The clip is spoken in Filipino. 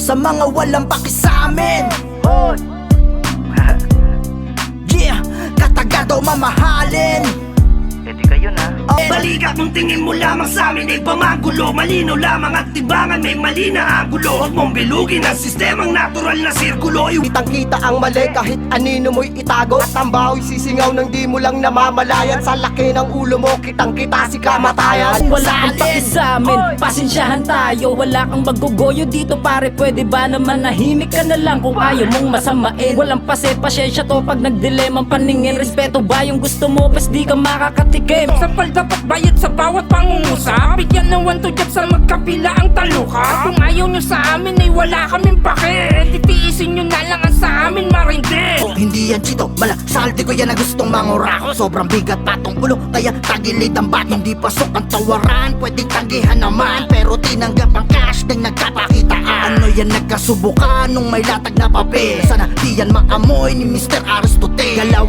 sa mga walang paki sa'min. Yeah, katagado mamahalin. Pwede kayo na. Balikat mong tingin mo lamang sa amin ay pamagulo. Malinaw lamang at tibangan, may mali na angulo. Huwag mong bilugin ang sistemang natural na sirkulo. Kitang-kita ang mali kahit anino mo'y itago. At ang bahoy sisingaw nang di mo lang namamalayan. Sa laki ng ulo mo, kitang-kita si kamatayan. Kung wala kang paki sa'min, pasensyahan tayo. Wala kang magugoyo dito pare, pwede ba naman nahimik ka na lang kung ayaw mong masamain. Walang pasyensya to pag nagdilemang paningin. Respeto ba yung gusto mo, bas di ka makakatikim. Sapal dapat bayad sa bawat pangungusap. Bigyan ng 1 to jet sa magkapila ang taluka. Kung ayaw nyo sa amin ay wala kaming pake. Titiisin nyo na lang ang sa amin marindi. Hindi yan chito, bala saldi ko yan na gustong mangurako. Sobrang bigat patong ulo, kaya tagilid ang bat. Hindi pasok ang tawaran, pwedeng tanggihan naman. Pero tinanggap ang cash ng nagkapakitaan. Ano yan nagkasubukan nung may latag na papel. Sana di yan maamoy ni Mr. Aristotle. Galaw